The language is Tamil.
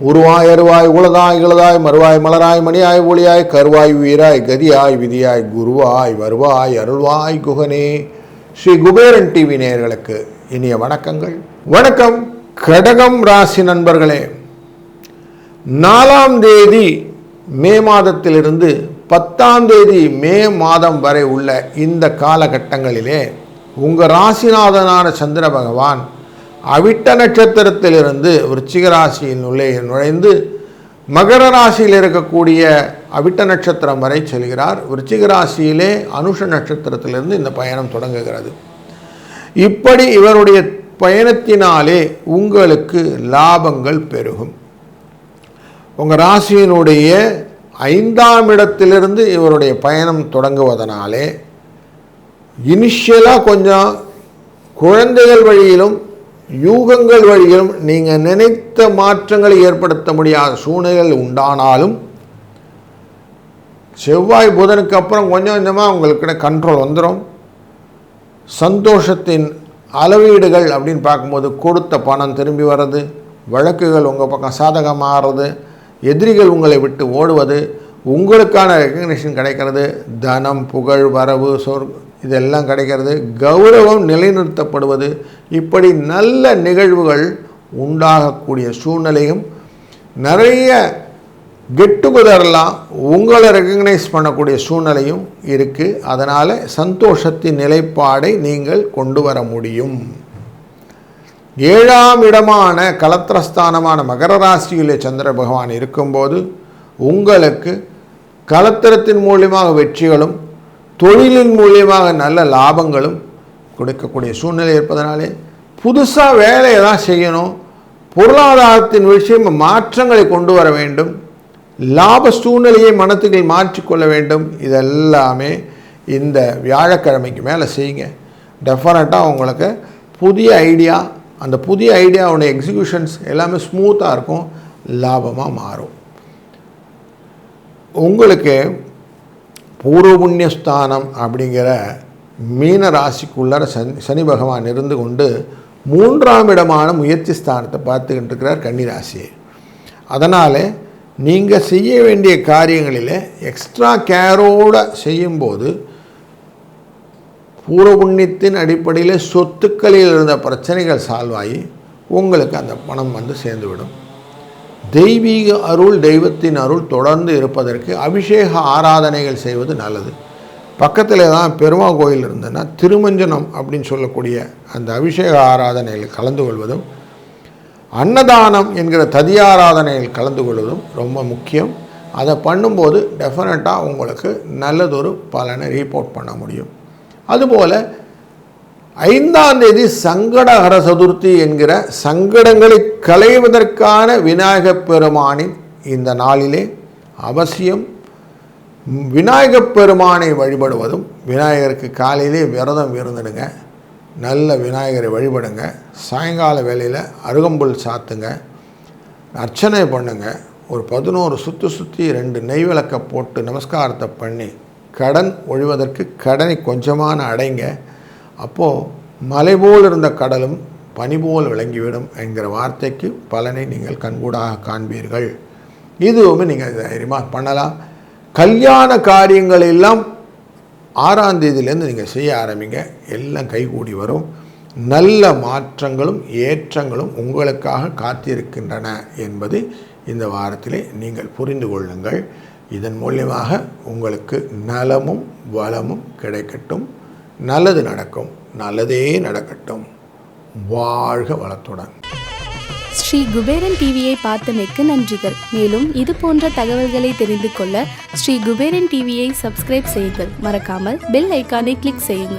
உருவாய் அருவாய் உலதாய் இளதாய் மறுவாய் மலராய் மணியாய் ஒளியாய் கருவாய் உயிராய் கதியாய் விதியாய் குருவாய் வருவாய் அருள்வாய் குகனே. ஸ்ரீ குபேரன் டிவி நேயர்களுக்கு இனிய வணக்கங்கள். வணக்கம் கடகம் ராசி நண்பர்களே. 4ஆம் தேதி மே மாதத்திலிருந்து 10ஆம் தேதி மே மாதம் வரை உள்ள இந்த காலகட்டங்களிலே உங்கள் ராசிநாதனான சந்திர பகவான் அவிட்ட நட்சத்திரத்திலிருந்து விருச்சிக ராசியில் நுழைந்து மகர ராசியில் இருக்கக்கூடிய அவிட்ட நட்சத்திரம் வரை செல்கிறார். விருச்சிக ராசியிலே அனுஷ நட்சத்திரத்திலிருந்து இந்த பயணம் தொடங்குகிறது. இப்படி இவருடைய பயணத்தினாலே உங்களுக்கு லாபங்கள் பெருகும். உங்கள் ராசியினுடைய 5ஆம் இடத்திலிருந்து இவருடைய பயணம் தொடங்குவதனாலே இனிஷியலாக கொஞ்சம் குழந்தைகள் வழியிலும் யூகங்கள் வழியிலும் நீங்கள் நினைத்த மாற்றங்களை ஏற்படுத்த முடியாத சூழ்நிலைகள் உண்டானாலும் செவ்வாய் புதனுக்கு அப்புறம் கொஞ்சம் கொஞ்சமாக உங்களுக்கு கண்ட்ரோல் வந்துடும். சந்தோஷத்தின் அளவீடுகள் அப்படின்னு பார்க்கும்போது கொடுத்த பணம் திரும்பி வர்றது, வழக்குகள் உங்கள் பக்கம் சாதகமாகிறது, எதிரிகள் உங்களை விட்டு ஓடுவது, உங்களுக்கான ரெக்கக்னிஷன் கிடைக்கிறது, தனம் புகழ் வரவு இதெல்லாம் கிடைக்கிறது, கௌரவம் நிலைநிறுத்தப்படுவது, இப்படி நல்ல நிகழ்வுகள் உண்டாகக்கூடிய சூழ்நிலையும் நிறைய கெட்டுகுதரெல்லாம் உங்களை ரெக்கக்னைஸ் பண்ணக்கூடிய சூழ்நிலையும் இருக்குது. அதனால் சந்தோஷத்தின் நிலைப்பாடை நீங்கள் கொண்டு வர முடியும். 7ஆம் இடமான கலத்திரஸ்தானமான மகர ராசியிலே சந்திர பகவான் இருக்கும்போது உங்களுக்கு கலத்திரத்தின் மூலியமாக வெற்றிகளும் தொழிலின் மூலியமாக நல்ல லாபங்களும் கொடுக்கக்கூடிய சூழ்நிலை இருப்பதனாலே புதுசாக வேலையை தான் செய்யணும், பொருளாதாரத்தின் விஷயம் மாற்றங்களை கொண்டு வர வேண்டும், லாப சூழ்நிலையை மனத்துக்கு மாற்றிக்கொள்ள வேண்டும். இதெல்லாமே இந்த வியாழக்கிழமைக்கு மேலே செய்யுங்க. டெஃபினட்டாக உங்களுக்கு புதிய ஐடியா, அந்த புதிய ஐடியாவுடைய எக்ஸிக்யூஷன்ஸ் எல்லாமே ஸ்மூத்தாக இருக்கும், லாபமாக மாறும். உங்களுக்கு பூர்வ புண்ணியஸ்தானம் அப்படிங்கிற மீன ராசிக்குள்ளார சனி பகவான் இருந்து கொண்டு 3ஆம் இடமான முயற்சி ஸ்தானத்தை பார்த்துக்கிட்டு இருக்கிறார் கன்னி ராசியை. அதனால் நீங்கள் செய்ய வேண்டிய காரியங்களில் எக்ஸ்ட்ரா கேரோடு செய்யும்போது பூர்வ புண்ணியத்தின் அடிப்படையில் சொத்துக்களில் இருந்த பிரச்சனைகள் சால்வ் ஆகி உங்களுக்கு அந்த பணம் வந்து சேர்ந்துவிடும். தெய்வீக அருள், தெய்வத்தின் அருள் தொடர்ந்து இருப்பதற்கு அபிஷேக ஆராதனைகள் செய்வது நல்லது. பக்கத்தில் தான் பெருமாள் கோயில் இருந்ததுன்னா திருமஞ்சனம் அப்படின்னு சொல்லக்கூடிய அந்த அபிஷேக ஆராதனையில் கலந்து கொள்வதும், அன்னதானம் என்கிற ததியாராதனையில் கலந்து கொள்வதும் ரொம்ப முக்கியம். அதை பண்ணும்போது டெஃபினட்டாக உங்களுக்கு நல்லதொரு பலனை ரிப்போர்ட் பண்ண முடியும். அதுபோல் 5ஆம் தேதி சங்கடஹர சதுர்த்தி என்கிற சங்கடங்களை களைவதற்கான விநாயகப் பெருமானின் இந்த நாளிலே அவசியம் விநாயகப் பெருமானை வழிபடுவதும், விநாயகருக்கு காலையிலே விரதம் இருந்துடுங்க, நல்ல விநாயகரை வழிபடுங்க, சாயங்கால வேளையில் அருகம்புல் சாத்துங்க, அர்ச்சனை பண்ணுங்க, ஒரு 11 சுற்றி 2 நெய் விளக்கை போட்டு நமஸ்காரத்தை பண்ணி கடன் ஒழிவதற்கு கடனை கொஞ்சமான அடைங்க. அப்போது மலை போல் இருந்த கடலும் பனி போல் விளங்கிவிடும் என்கிற வார்த்தைக்கு பலனை நீங்கள் கண்கூடாக காண்பீர்கள். இதுவுமே நீங்கள் தைரியமாக பண்ணலாம். கல்யாண காரியங்கள் எல்லாம் 6ஆம் தேதியிலேருந்து நீங்கள் செய்ய ஆரம்பிங்க, எல்லாம் கைகூடி வரும். நல்ல மாற்றங்களும் ஏற்றங்களும் உங்களுக்காக காத்திருக்கின்றன என்பது இந்த வாரத்திலே நீங்கள் புரிந்து கொள்ளுங்கள். இதன் மூலியமாக உங்களுக்கு நலமும் வளமும் கிடைக்கட்டும், நல்லது நடக்கும், நல்லதே நடக்கட்டும். வாழ்க வளத்துடன். ஸ்ரீ குபேரன் டிவியை பார்த்தமைக்கு நன்றிகள். மேலும் இது போன்ற தகவல்களை தெரிந்து கொள்ள ஸ்ரீ குபேரன் டிவியை சப்ஸ்கிரைப் செய்யுங்கள். மறக்காமல் பெல் ஐக்கானை கிளிக் செய்யுங்கள்.